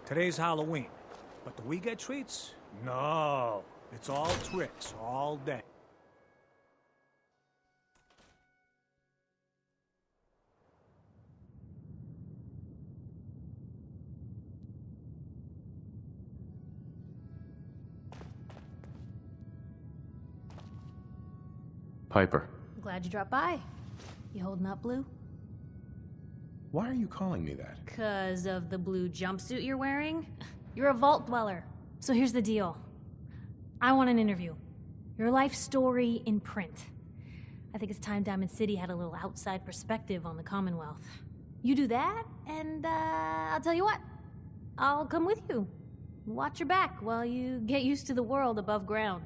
Today's Halloween. But do we get treats? No. It's all tricks, all day. Piper. Glad you dropped by. You holding up, Blue? Why are you calling me that? 'Cause of the blue jumpsuit you're wearing? You're a vault dweller. So here's the deal. I want an interview. Your life story in print. I think it's time Diamond City had a little outside perspective on the Commonwealth. You do that, and I'll tell you what. I'll come with you. Watch your back while you get used to the world above ground.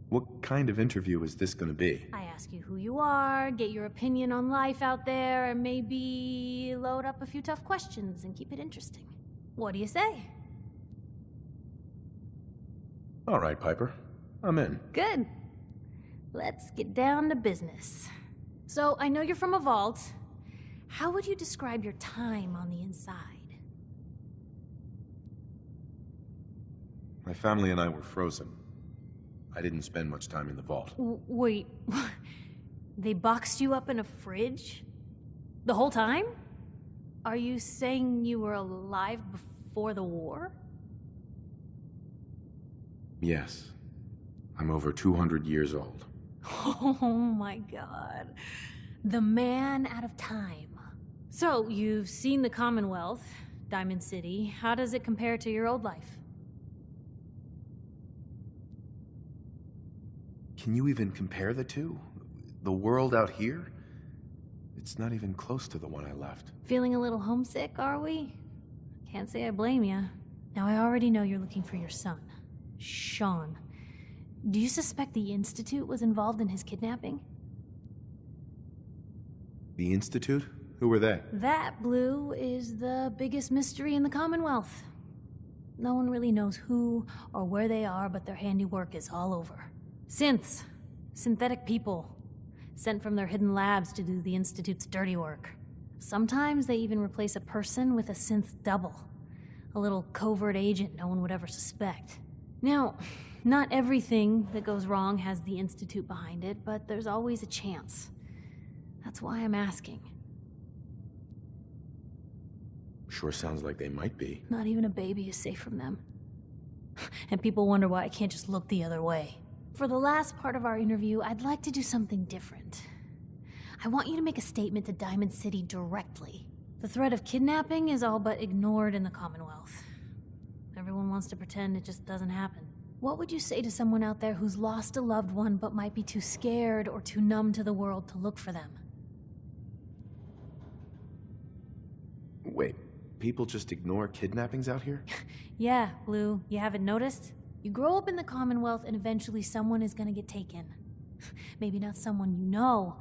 What kind of interview is this gonna be? I ask you who you are, get your opinion on life out there, and maybe load up a few tough questions and keep it interesting. What do you say? All right, Piper. I'm in. Good. Let's get down to business. So, I know you're from a vault. How would you describe your time on the inside? My family and I were frozen. I didn't spend much time in the vault. Wait, they boxed you up in a fridge? The whole time? Are you saying you were alive before the war? Yes. I'm over 200 years old. Oh my god. The man out of time. So, you've seen the Commonwealth, Diamond City. How does it compare to your old life? Can you even compare the two? The world out here? It's not even close to the one I left. Feeling a little homesick, are we? Can't say I blame you. Now, I already know you're looking for your son, Sean. Do you suspect the Institute was involved in his kidnapping? The Institute? Who were they? That, Blue, is the biggest mystery in the Commonwealth. No one really knows who or where they are, but their handiwork is all over. Synths. Synthetic people. Sent from their hidden labs to do the Institute's dirty work. Sometimes they even replace a person with a synth double. A little covert agent no one would ever suspect. Now, not everything that goes wrong has the Institute behind it, but there's always a chance. That's why I'm asking. Sure sounds like they might be. Not even a baby is safe from them. And people wonder why I can't just look the other way. For the last part of our interview, I'd like to do something different. I want you to make a statement to Diamond City directly. The threat of kidnapping is all but ignored in the Commonwealth. Everyone wants to pretend it just doesn't happen. What would you say to someone out there who's lost a loved one but might be too scared or too numb to the world to look for them? Wait, people just ignore kidnappings out here? Yeah, Blue, you haven't noticed? You grow up in the Commonwealth and eventually someone is gonna get taken. Maybe not someone you know,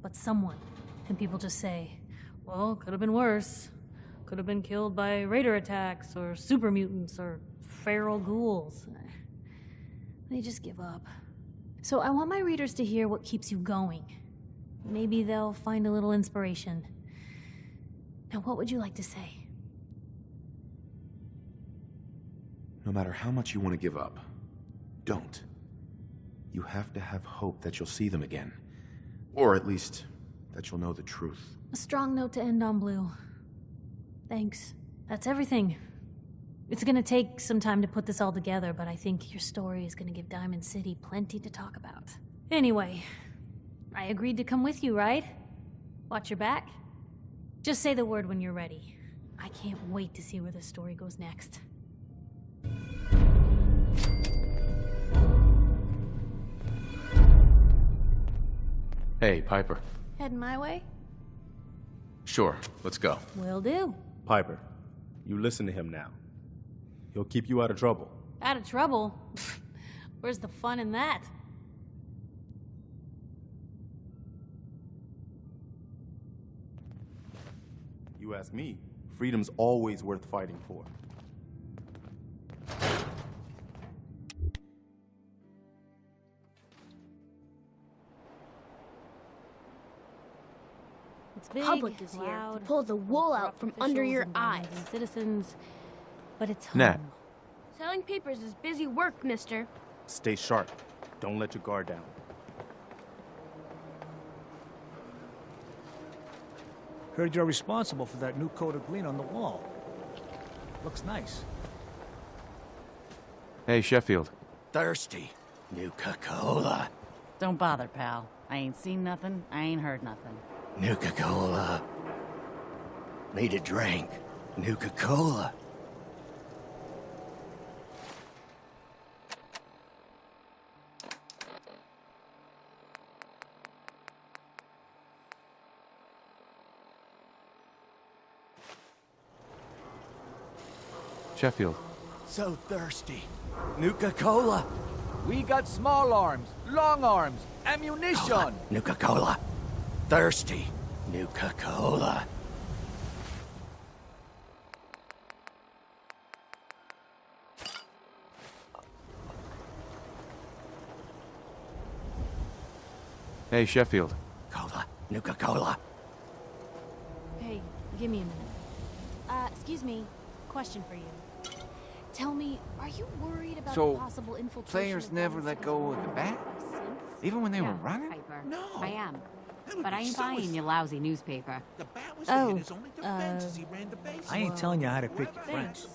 but someone. And people just say, well, could have been worse. Could have been killed by raider attacks, or super mutants, or feral ghouls. They just give up. So I want my readers to hear what keeps you going. Maybe they'll find a little inspiration. Now, what would you like to say? No matter how much you want to give up, don't. You have to have hope that you'll see them again. Or at least, that you'll know the truth. A strong note to end on, Blue. Thanks. That's everything. It's gonna take some time to put this all together, but I think your story is gonna give Diamond City plenty to talk about. Anyway, I agreed to come with you, right? Watch your back? Just say the word when you're ready. I can't wait to see where this story goes next. Hey, Piper. Heading my way? Sure, let's go. Will do. Piper, you listen to him now. He'll keep you out of trouble. Out of trouble? Where's the fun in that? You ask me, freedom's always worth fighting for. It's big, Public is here loud, to pull the wool out corrupt from under officials your and violent eyes. citizens, but it's home. Nat. Selling papers is busy work, mister. Stay sharp. Don't let your guard down. Heard you're responsible for that new coat of green on the wall. Looks nice. Hey, Sheffield. Thirsty. Nuka-Cola. Don't bother, pal. I ain't seen nothing, I ain't heard nothing. Nuka-Cola. Need a drink. Nuka-Cola. Sheffield. So thirsty. Nuka-Cola. We got small arms, long arms, ammunition. Nuka-Cola. Thirsty. Nuka-Cola. Hey, Sheffield. Cola. Nuka-Cola. Hey, give me a minute. Excuse me. Question for you. Tell me, are you worried about So, the possible infiltration players of never violent let go of the citizens bat? by synths? Even when they were Yeah, running? Piper. No. I am. That would But I be ain't so buying your lousy newspaper. The bat was Oh, in his only defense as he ran the base. I ain't telling you how to pick your Thanks. friends,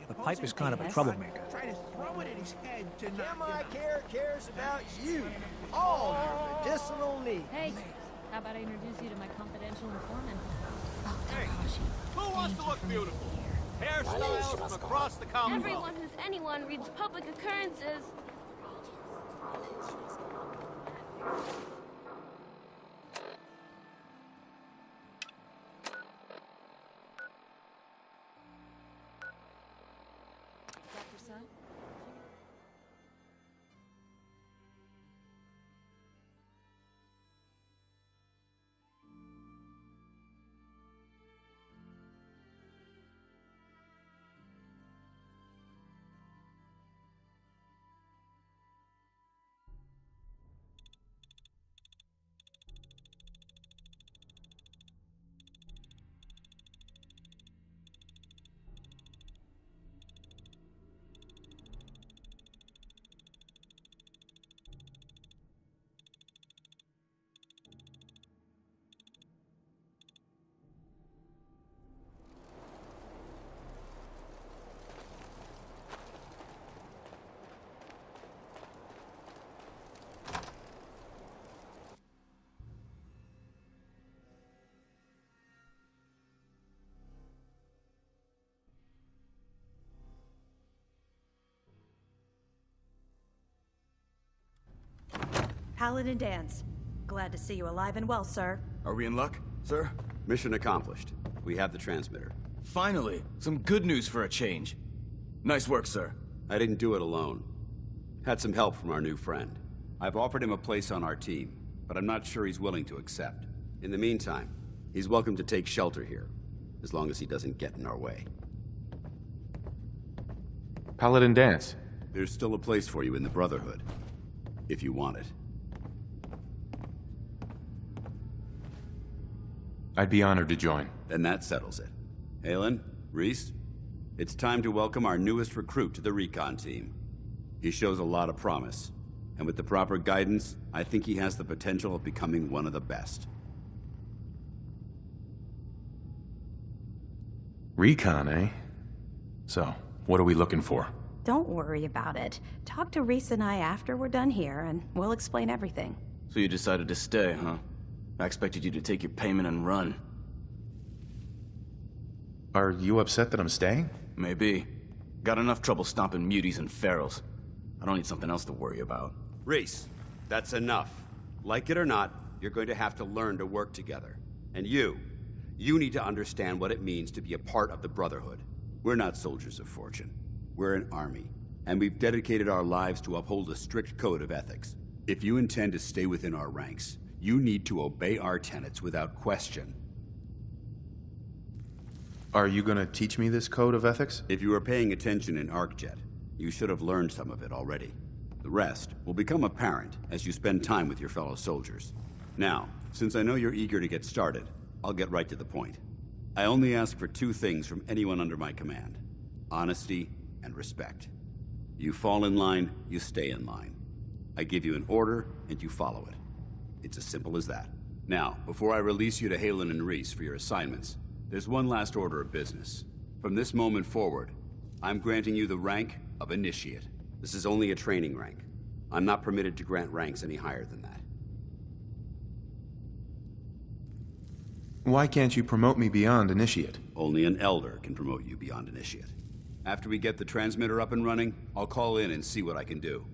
but Piper's kind of a troublemaker. Try to throw it at his head to knock him out. care cares about you. All your medicinal needs. Hey, how about I introduce you to my confidential informant? Oh, Who wants to look beautiful? Hairstyles from across the Commonwealth. Everyone who's anyone reads public occurrences. Paladin Dance. Glad to see you alive and well, sir. Are we in luck, sir? Mission accomplished. We have the transmitter. Finally, some good news for a change. Nice work, sir. I didn't do it alone. Had some help from our new friend. I've offered him a place on our team, but I'm not sure he's willing to accept. In the meantime, he's welcome to take shelter here, as long as he doesn't get in our way. Paladin Dance. There's still a place for you in the Brotherhood, if you want it. I'd be honored to join. Then that settles it. Halen, Reese, it's time to welcome our newest recruit to the recon team. He shows a lot of promise, and with the proper guidance, I think he has the potential of becoming one of the best. Recon, eh? So, what are we looking for? Don't worry about it. Talk to Reese and I after we're done here, and we'll explain everything. So you decided to stay, huh? I expected you to take your payment and run. Are you upset that I'm staying? Maybe. Got enough trouble stomping muties and ferals. I don't need something else to worry about. Reese, that's enough. Like it or not, you're going to have to learn to work together. And you need to understand what it means to be a part of the Brotherhood. We're not soldiers of fortune. We're an army, and we've dedicated our lives to uphold a strict code of ethics. If you intend to stay within our ranks, you need to obey our tenets without question. Are you gonna teach me this code of ethics? If you were paying attention in ArcJet, you should have learned some of it already. The rest will become apparent as you spend time with your fellow soldiers. Now, since I know you're eager to get started, I'll get right to the point. I only ask for two things from anyone under my command: honesty and respect. You fall in line, you stay in line. I give you an order, and you follow it. It's as simple as that. Now, before I release you to Halen and Reese for your assignments, there's one last order of business. From this moment forward, I'm granting you the rank of Initiate. This is only a training rank. I'm not permitted to grant ranks any higher than that. Why can't you promote me beyond Initiate? Only an Elder can promote you beyond Initiate. After we get the transmitter up and running, I'll call in and see what I can do.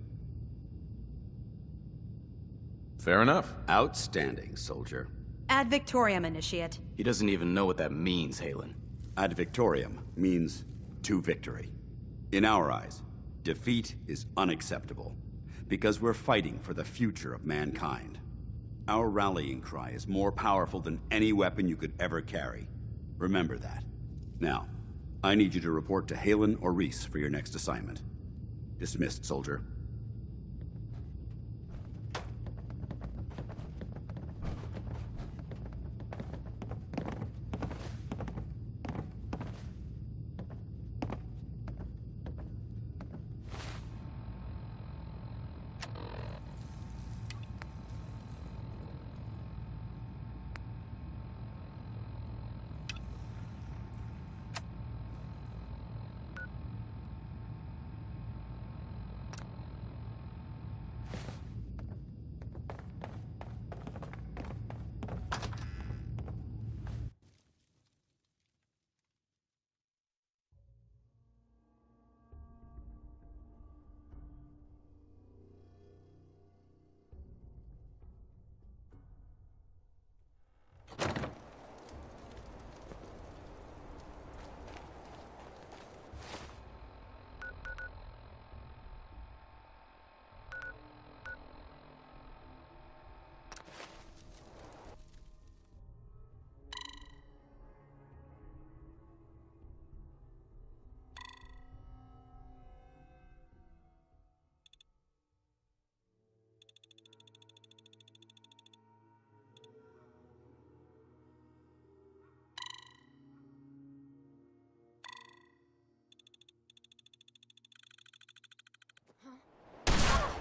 Fair enough. Outstanding, soldier. Ad Victoriam, Initiate. He doesn't even know what that means, Halen. Ad Victoriam means to victory. In our eyes, defeat is unacceptable, because we're fighting for the future of mankind. Our rallying cry is more powerful than any weapon you could ever carry. Remember that. Now, I need you to report to Halen or Reese for your next assignment. Dismissed, soldier.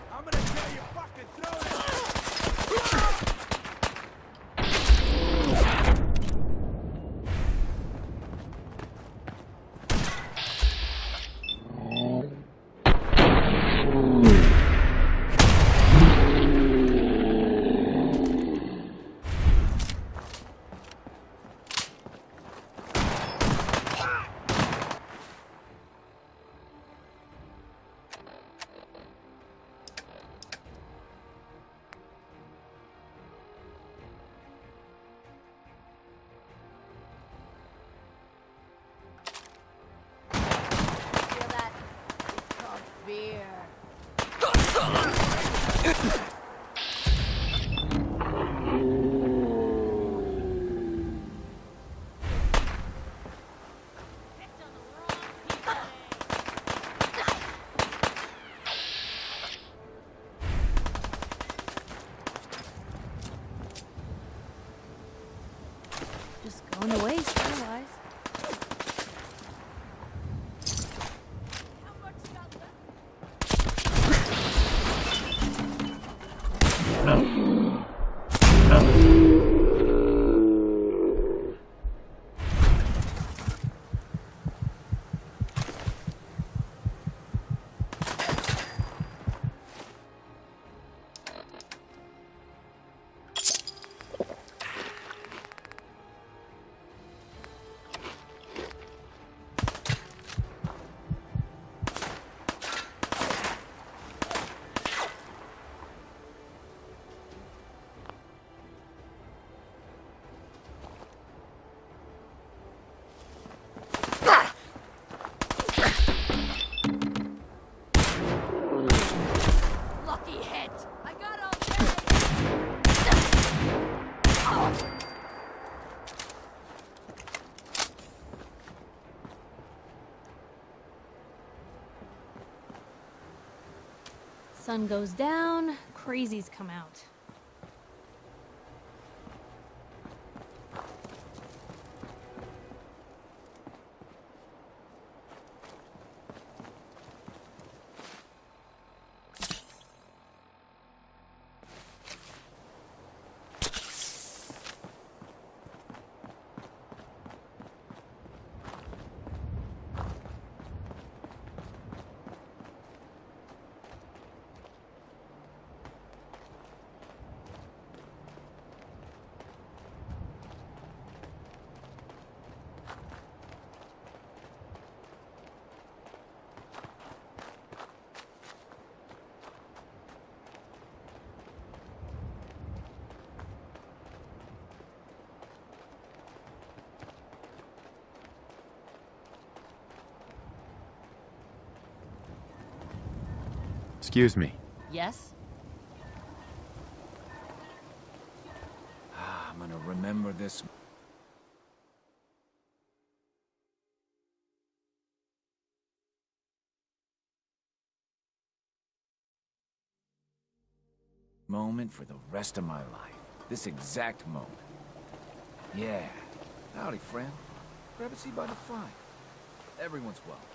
I'm gonna tear your fucking throat out! Just going to waste otherwise. Sun goes down, crazies come out. Excuse me. Yes? I'm gonna remember this. Moment for the rest of my life. This exact moment. Yeah. Howdy, friend. Grab a seat by the fire. Everyone's welcome.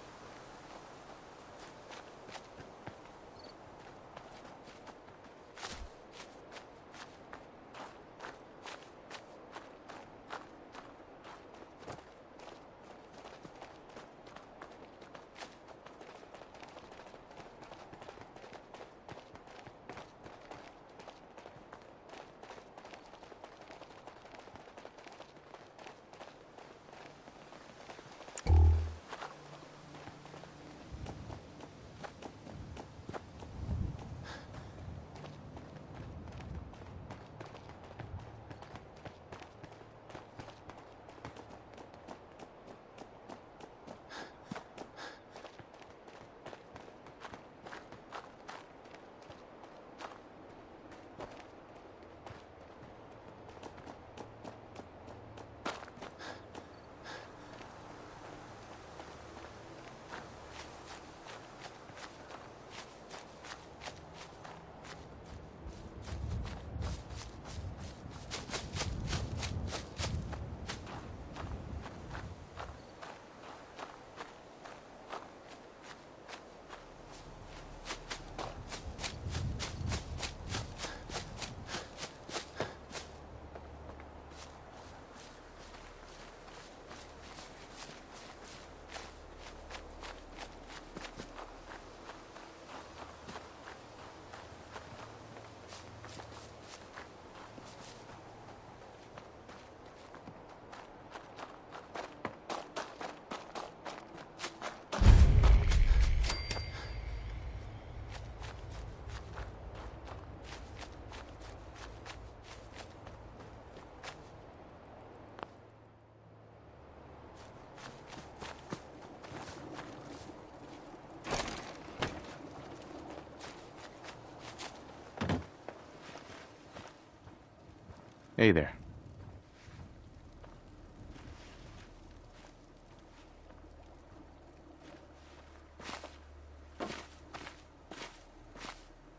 Hey there.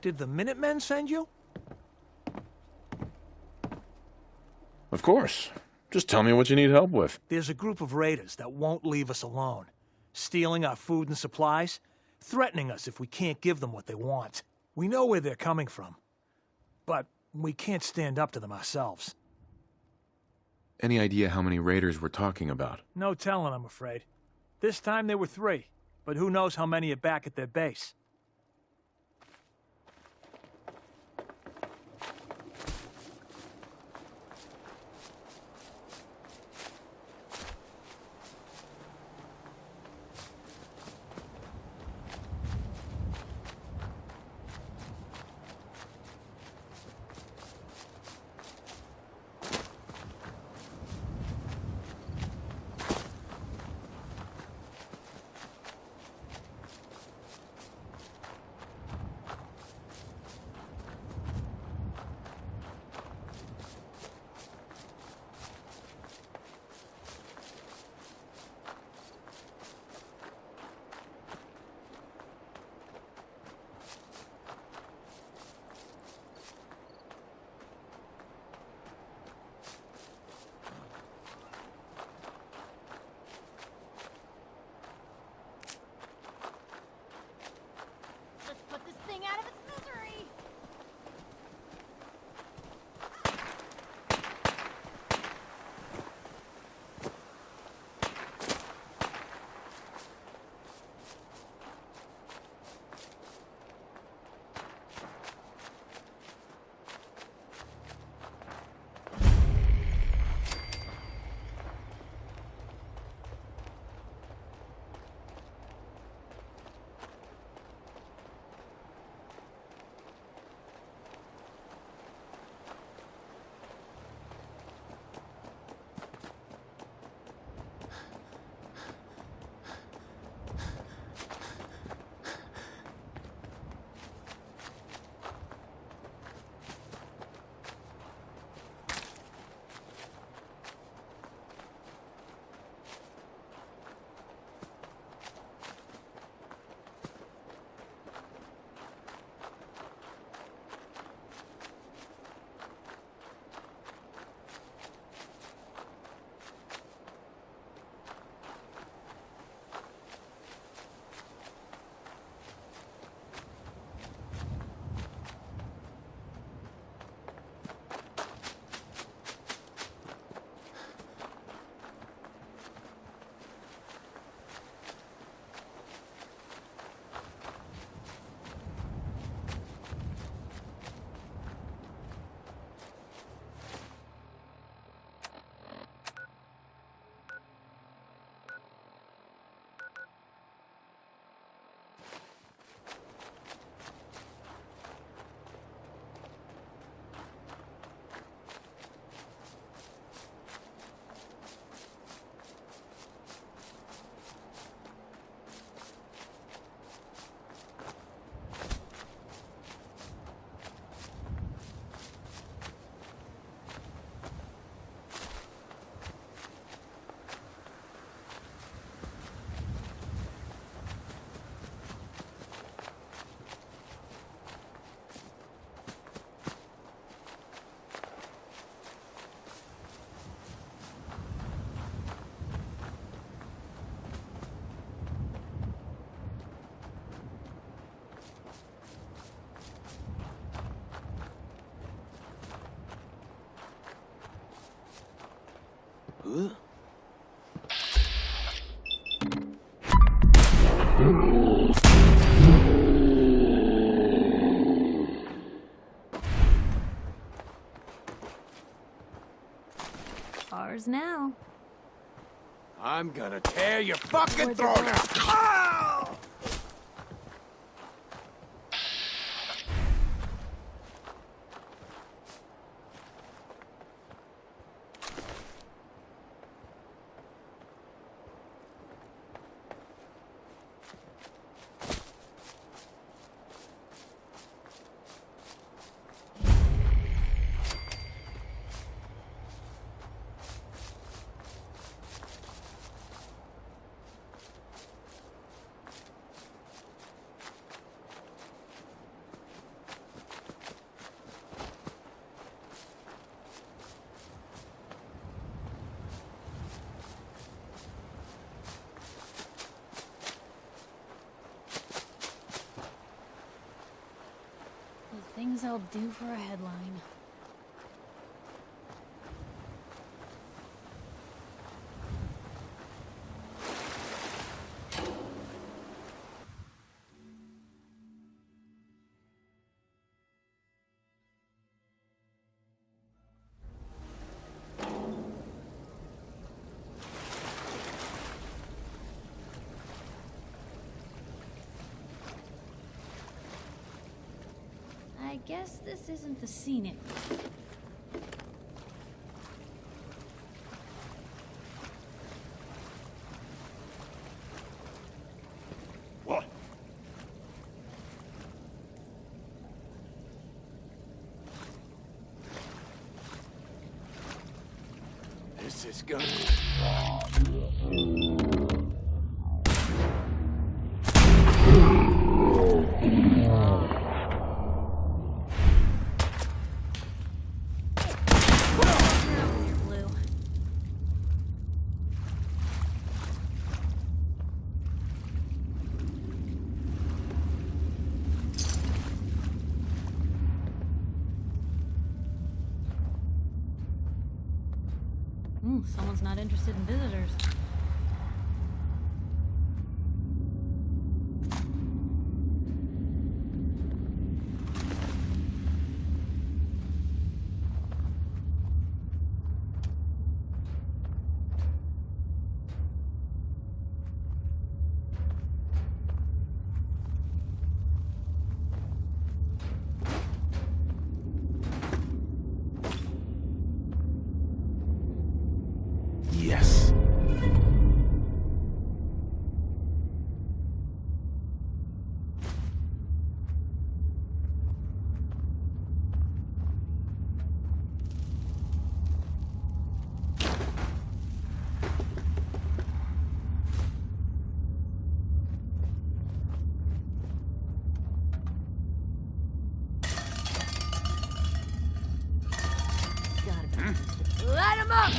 Did the Minutemen send you? Of course. Just tell me what you need help with. There's a group of raiders that won't leave us alone. Stealing our food and supplies, threatening us if we can't give them what they want. We know where they're coming from, but we can't stand up to them ourselves. Any idea how many raiders we're talking about? No telling, I'm afraid. This time there were 3, but who knows how many are back at their base. Ours now. I'm gonna tear your fucking throat out! Ah! The things I'll do for a headline. I guess this isn't the scenic. What? This is gonna Someone's not interested in visitors. Yes. Light him up!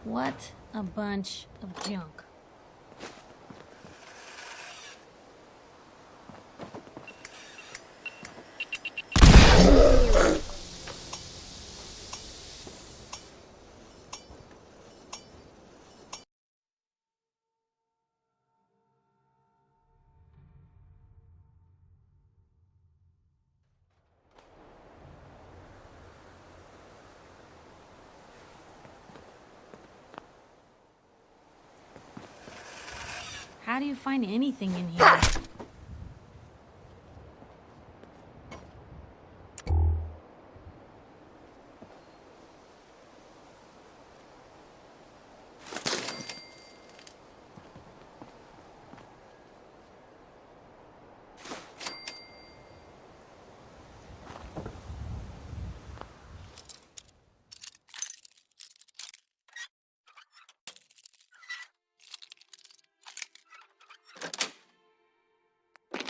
What a bunch of junk. How do you find anything in here?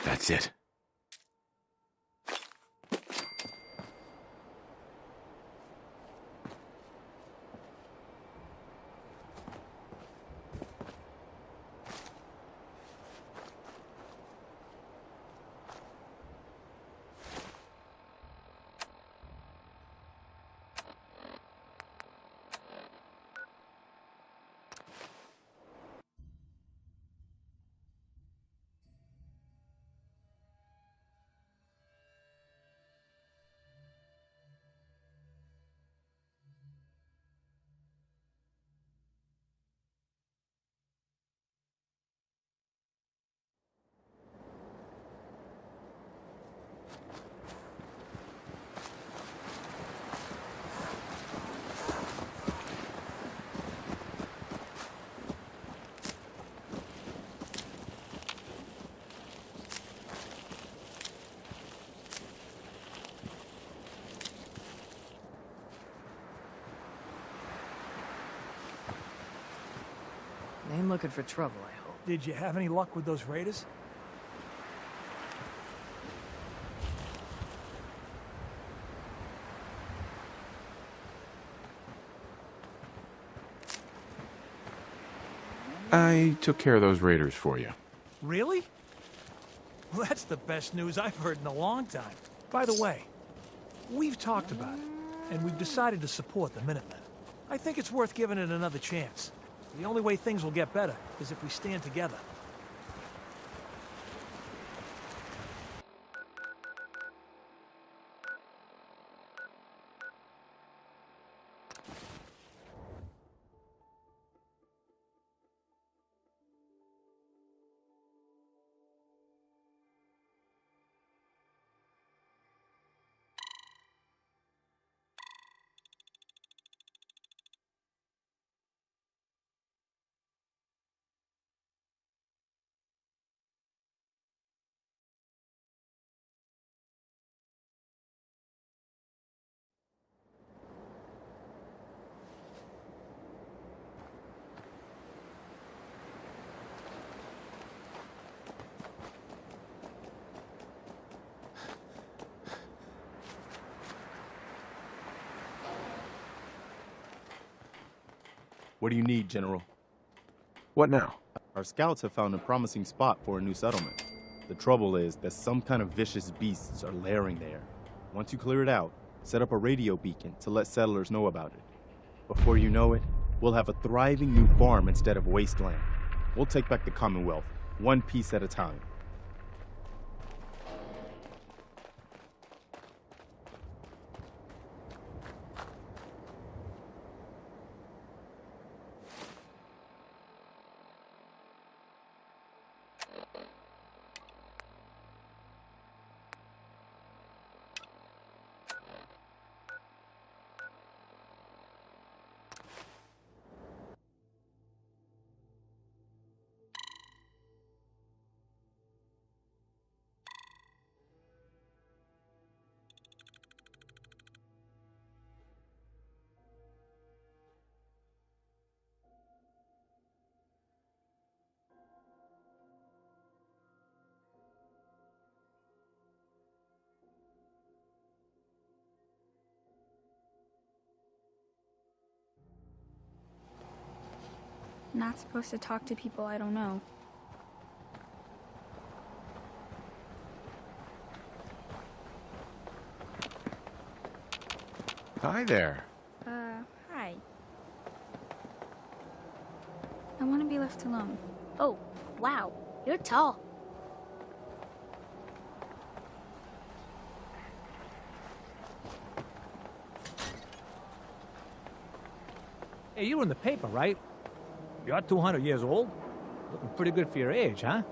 That's it. They ain't looking for trouble, I hope. Did you have any luck with those raiders? I took care of those raiders for you. Really? Well, that's the best news I've heard in a long time. By the way, we've talked about it, and we've decided to support the Minutemen. I think it's worth giving it another chance. The only way things will get better is if we stand together. What do you need, General? What now? Our scouts have found a promising spot for a new settlement. The trouble is that some kind of vicious beasts are lairing there. Once you clear it out, set up a radio beacon to let settlers know about it. Before you know it, we'll have a thriving new farm instead of wasteland. We'll take back the Commonwealth, one piece at a time. Not supposed to talk to people I don't know. Hi there. Hi. I want to be left alone. Oh, wow. You're tall. Hey, you're in the paper, right? You're 200 years old? Looking pretty good for your age, huh?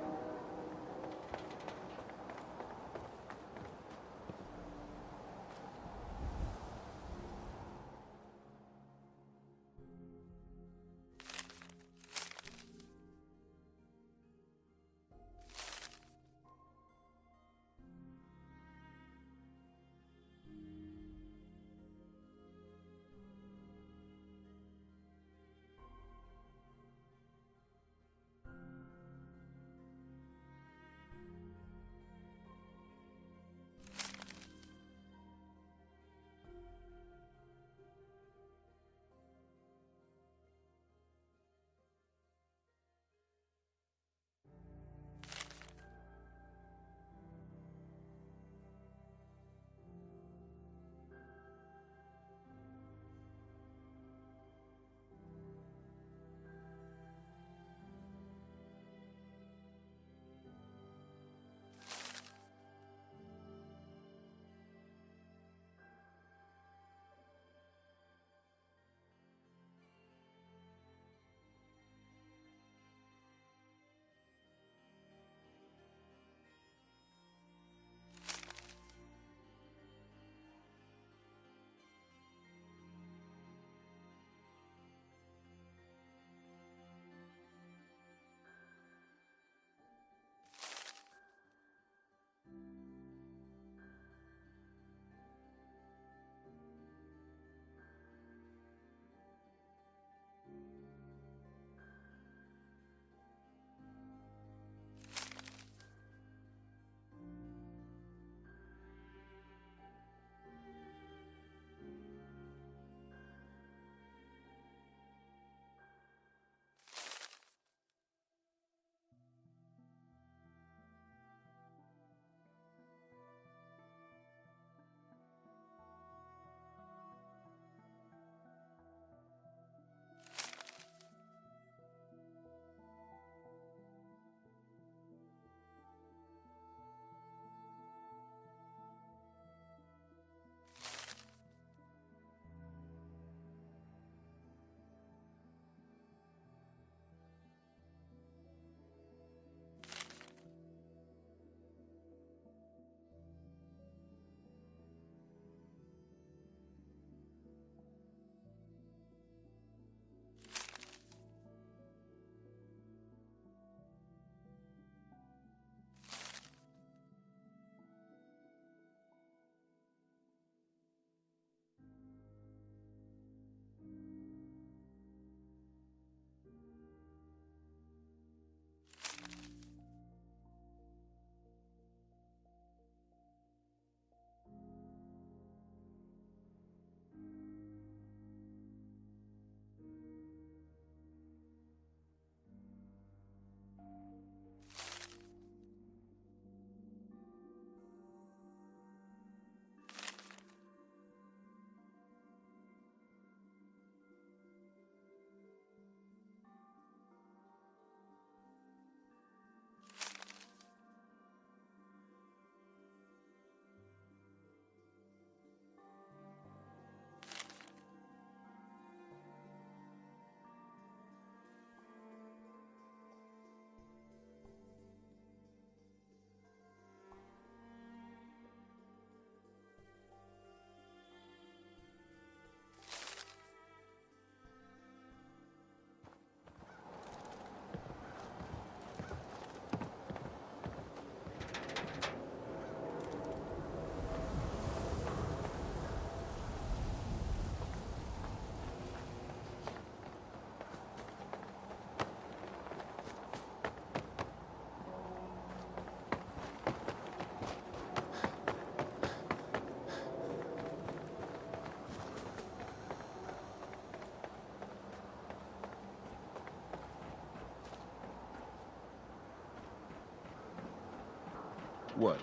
What?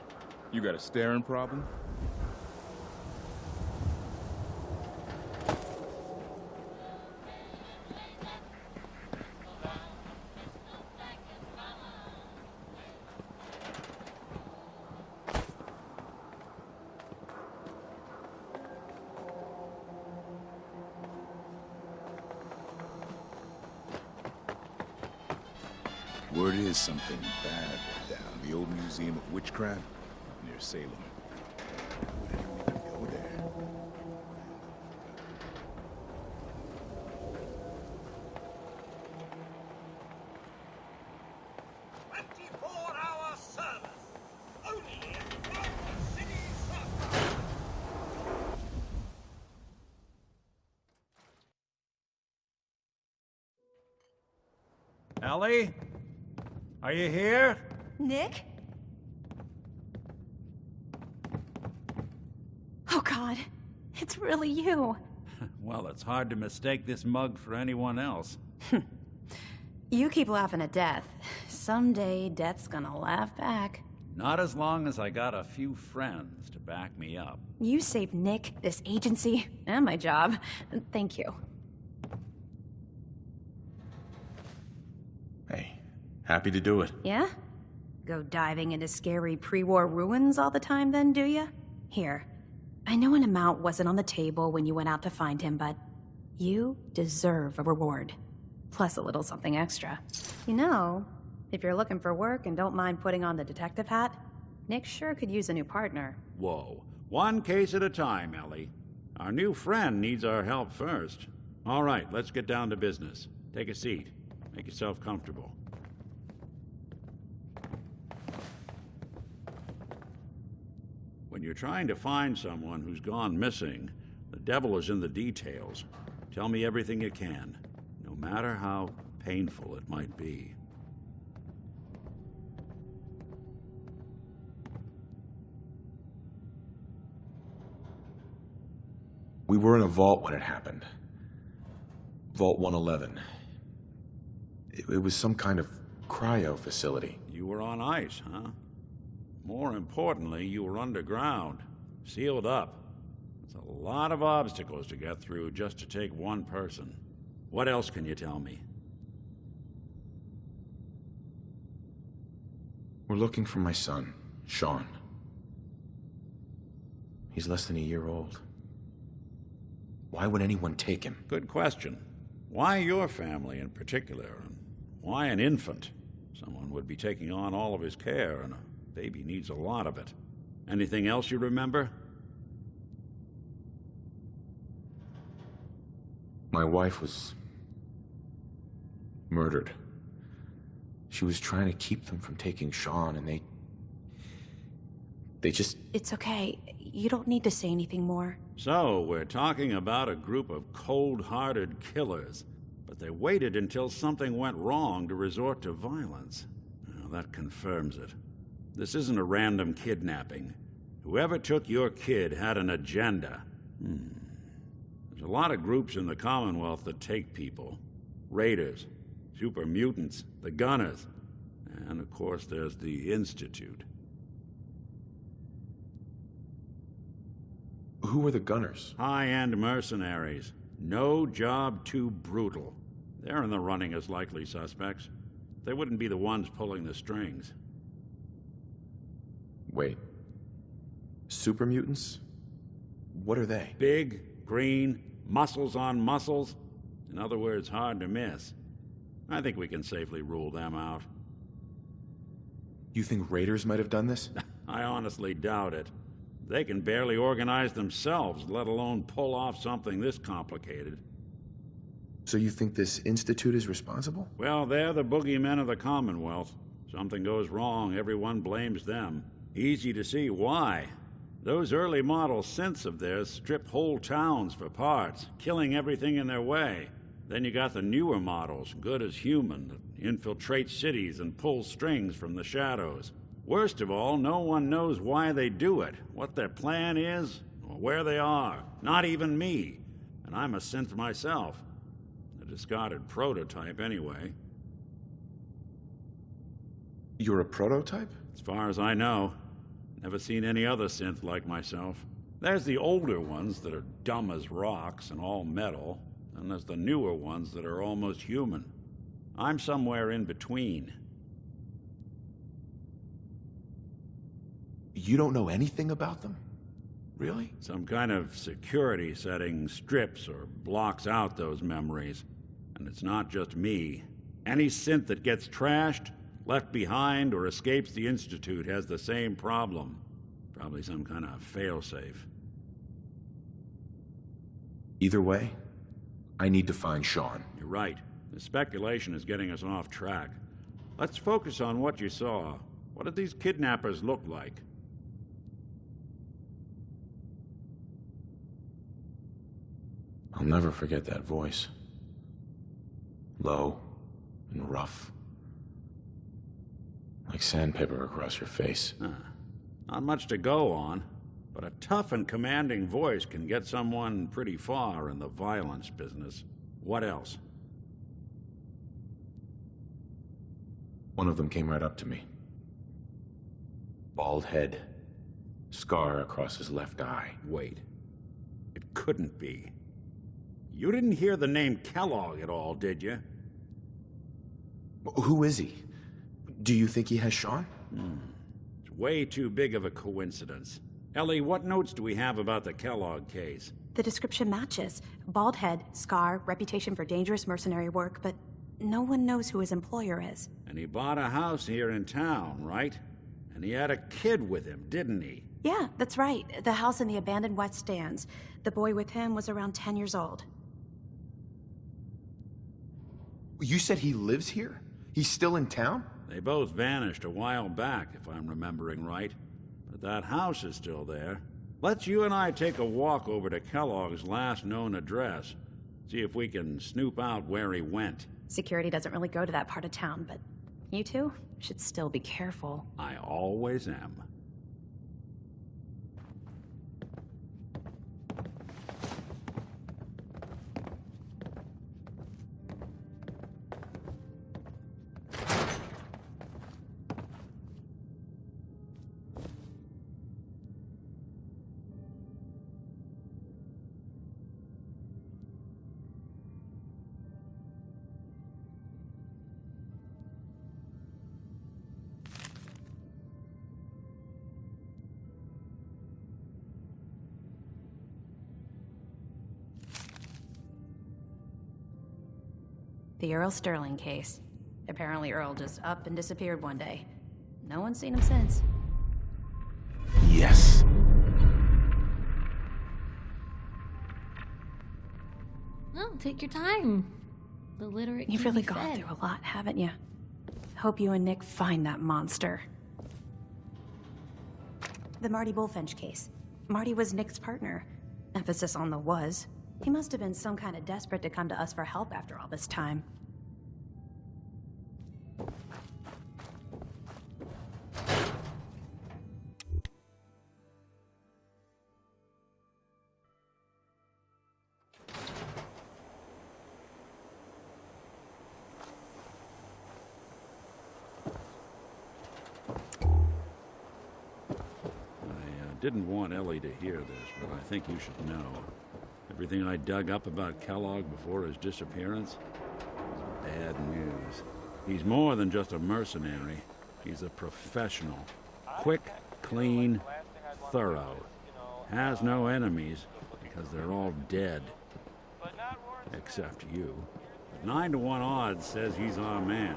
You got a staring problem? Word is something bad went down. The old Museum of Witchcraft near Salem. Would anyone even go there? 24-hour service. Only in Kansas City South. Ellie? Are you here? Nick? Oh, God. It's really you. Well, it's hard to mistake this mug for anyone else. You keep laughing at death. Someday, death's gonna laugh back. Not as long as I got a few friends to back me up. You saved Nick, this agency, and my job. Thank you. Hey, happy to do it. Yeah? Go diving into scary pre-war ruins all the time then, do ya? Here, I know an amount wasn't on the table when you went out to find him, but you deserve a reward. Plus a little something extra. You know, if you're looking for work and don't mind putting on the detective hat, Nick sure could use a new partner. Whoa. One case at a time, Ellie. Our new friend needs our help first. All right, let's get down to business. Take a seat. Make yourself comfortable. When you're trying to find someone who's gone missing, the devil is in the details. Tell me everything you can, no matter how painful it might be. We were in a vault when it happened. Vault 111. It was some kind of cryo facility. You were on ice, huh? More importantly, you were underground, sealed up. It's a lot of obstacles to get through just to take one person. What else can you tell me? We're looking for my son, Sean. He's less than a year old. Why would anyone take him? Good question. Why your family in particular? And why an infant? Someone would be taking on all of his care, and a baby needs a lot of it. Anything else you remember? My wife was murdered. She was trying to keep them from taking Sean, and they just... It's okay. You don't need to say anything more. So, we're talking about a group of cold-hearted killers, but they waited until something went wrong to resort to violence. Well, that confirms it. This isn't a random kidnapping. Whoever took your kid had an agenda. There's a lot of groups in the Commonwealth that take people. Raiders, super mutants, the Gunners, and of course there's the Institute. Who are the Gunners? High-end mercenaries. No job too brutal. They're in the running as likely suspects. They wouldn't be the ones pulling the strings. Wait. Super mutants? What are they? Big, green, muscles on muscles. In other words, hard to miss. I think we can safely rule them out. You think raiders might have done this? I honestly doubt it. They can barely organize themselves, let alone pull off something this complicated. So you think this Institute is responsible? Well, they're the boogeymen of the Commonwealth. Something goes wrong, everyone blames them. Easy to see why. Those early model synths of theirs strip whole towns for parts, killing everything in their way. Then you got the newer models, good as human, that infiltrate cities and pull strings from the shadows. Worst of all, no one knows why they do it, what their plan is, or where they are. Not even me. And I'm a synth myself. A discarded prototype, anyway. You're a prototype? As far as I know. Never seen any other synth like myself. There's the older ones that are dumb as rocks and all metal, and there's the newer ones that are almost human. I'm somewhere in between. You don't know anything about them? Really? Some kind of security setting strips or blocks out those memories. And it's not just me. Any synth that gets trashed, left behind, or escapes the Institute has the same problem. Probably some kind of failsafe. Either way, I need to find Sean. You're right. The speculation is getting us off track. Let's focus on what you saw. What did these kidnappers look like? I'll never forget that voice. Low and rough. Like sandpaper across your face. Not much to go on, but a tough and commanding voice can get someone pretty far in the violence business. What else? One of them came right up to me. Bald head. Scar across his left eye. Wait. It couldn't be. You didn't hear the name Kellogg at all, did you? Who is he? Do you think he has Sean? It's way too big of a coincidence. Ellie, what notes do we have about the Kellogg case? The description matches. Bald head, scar, reputation for dangerous mercenary work, but no one knows who his employer is. And he bought a house here in town, right? And he had a kid with him, didn't he? Yeah, that's right. The house in the abandoned West Stands. The boy with him was around 10 years old. You said he lives here? He's still in town? They both vanished a while back, if I'm remembering right. But that house is still there. Let's you and I take a walk over to Kellogg's last known address. See if we can snoop out where he went. Security doesn't really go to that part of town, but you two should still be careful. I always am. The Earl Sterling case. Apparently Earl just up and disappeared one day. No one's seen him since. Yes. Well, take your time. The literate You've can really be gone fed. through a lot, haven't you? Hope you and Nick find that monster. The Marty Bullfinch case. Marty was Nick's partner. Emphasis on the was. He must have been some kind of desperate to come to us for help after all this time. I didn't want Ellie to hear this, but I think you should know. Everything I dug up about Kellogg before his disappearance was bad news. He's more than just a mercenary. He's a professional. Quick, clean, thorough. Has no enemies because they're all dead. Except you. But 9-to-1 odds says he's our man.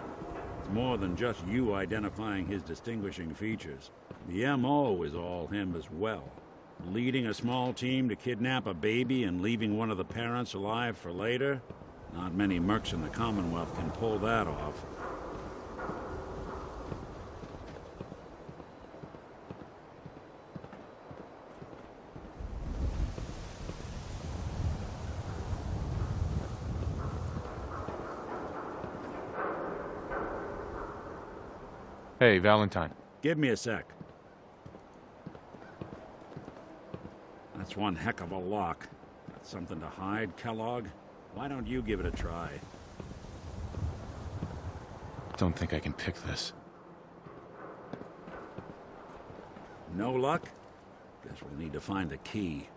It's more than just you identifying his distinguishing features. The M.O. is all him as well. Leading a small team to kidnap a baby and leaving one of the parents alive for later? Not many mercs in the Commonwealth can pull that off. Hey, Valentine. Give me a sec. That's one heck of a lock. Got something to hide, Kellogg? Why don't you give it a try? Don't think I can pick this. No luck? Guess we'll need to find the key.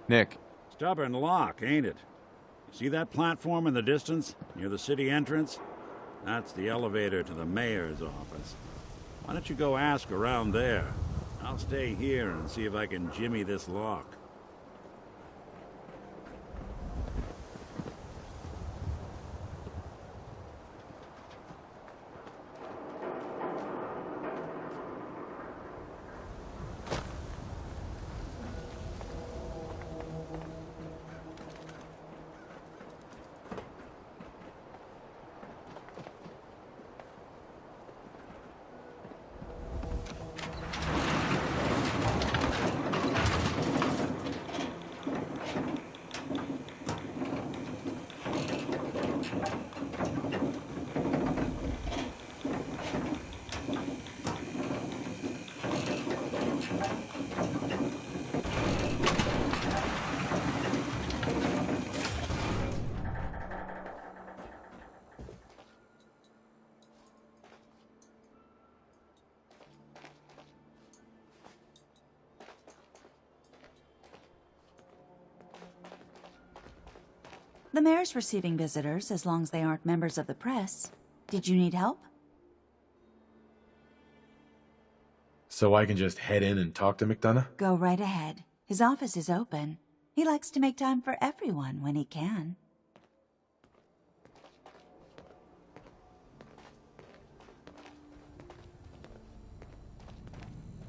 Nick. Stubborn lock, ain't it? You see that platform in the distance, near the city entrance? That's the elevator to the mayor's office. Why don't you go ask around there? I'll stay here and see if I can jimmy this lock. The mayor's receiving visitors as long as they aren't members of the press. Did you need help? So I can just head in and talk to McDonough? Go right ahead. His office is open. He likes to make time for everyone when he can.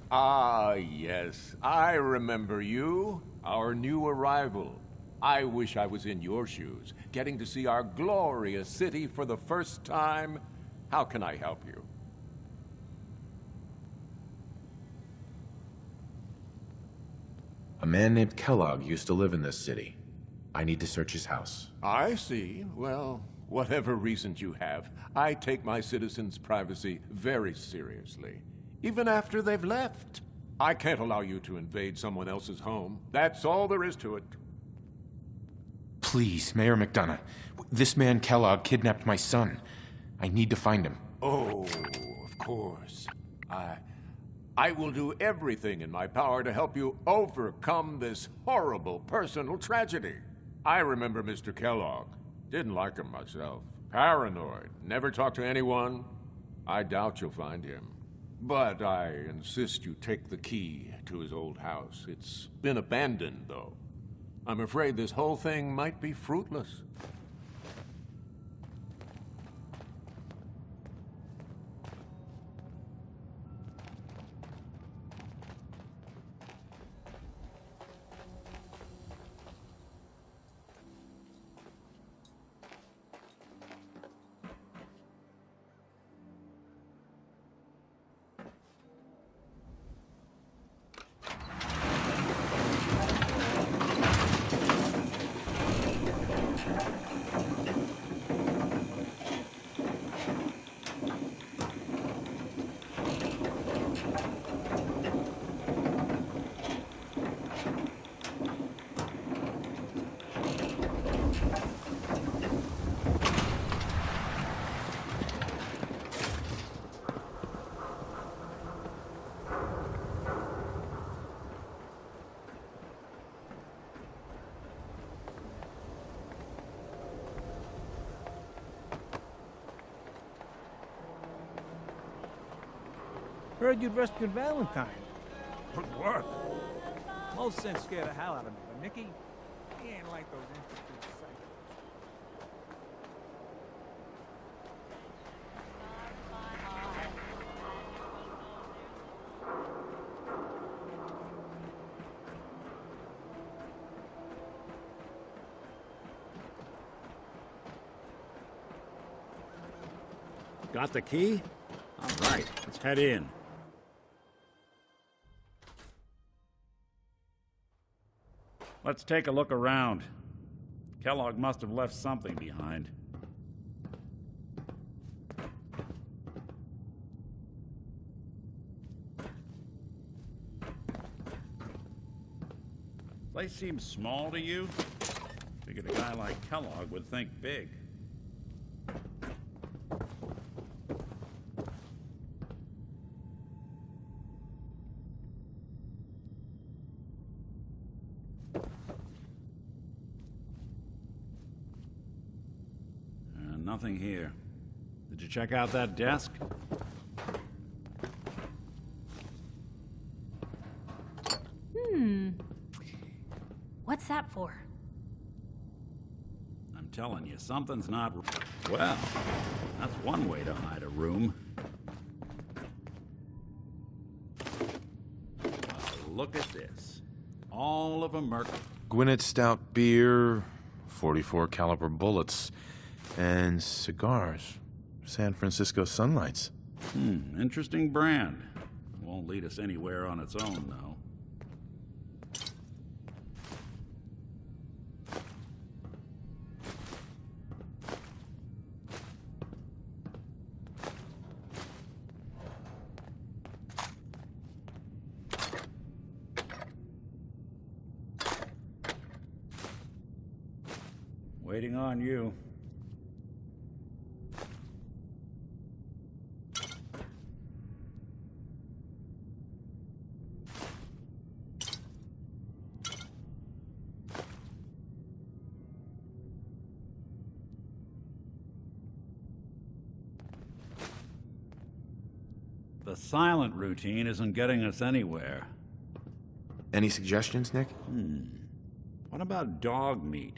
Ah, yes. I remember you. Our new arrival. I wish I was in your shoes, getting to see our glorious city for the first time. How can I help you? A man named Kellogg used to live in this city. I need to search his house. I see. Well, whatever reasons you have, I take my citizens' privacy very seriously. Even after they've left. I can't allow you to invade someone else's home. That's all there is to it. Please, Mayor McDonough. This man Kellogg kidnapped my son. I need to find him. Oh, of course. I will do everything in my power to help you overcome this horrible personal tragedy. I remember Mr. Kellogg. Didn't like him myself. Paranoid. Never talked to anyone. I doubt you'll find him. But I insist you take the key to his old house. It's been abandoned, though. I'm afraid this whole thing might be fruitless. Heard you'd rescued Valentine. Good work. Most sense scared the hell out of me, but Nicky, he ain't like those interesting psychos. Got the key? All right, let's head in. Let's take a look around. Kellogg must have left something behind. Place seems small to you? Figured a guy like Kellogg would think big. nothing here. Did you check out that desk? What's that for? I'm telling you, something's not... Well, that's one way to hide a room. Look at this. All of a Gwinnett Stout beer, 44 caliber bullets, and cigars. San Francisco Sunlights. Interesting brand. Won't lead us anywhere on its own, though. Waiting on you. The silent routine isn't getting us anywhere. Any suggestions, Nick? What about dog meat?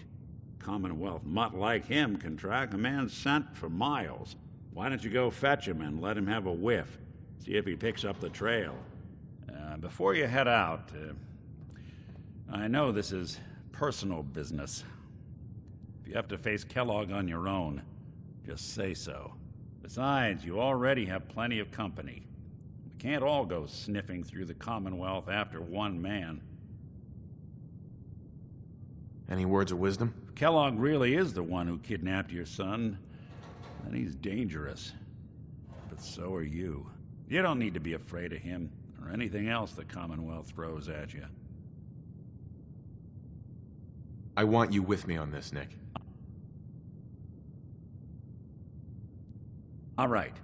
Commonwealth mutt like him can track a man's scent for miles. Why don't you go fetch him and let him have a whiff? See if he picks up the trail. Before you head out, I know this is personal business. If you have to face Kellogg on your own, just say so. Besides, you already have plenty of company. We can't all go sniffing through the Commonwealth after one man. Any words of wisdom? If Kellogg really is the one who kidnapped your son, then he's dangerous. But so are you. You don't need to be afraid of him or anything else the Commonwealth throws at you. I want you with me on this, Nick. All right.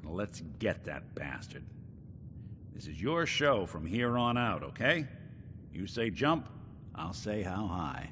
Let's get that bastard. This is your show from here on out, okay? You say jump, I'll say how high.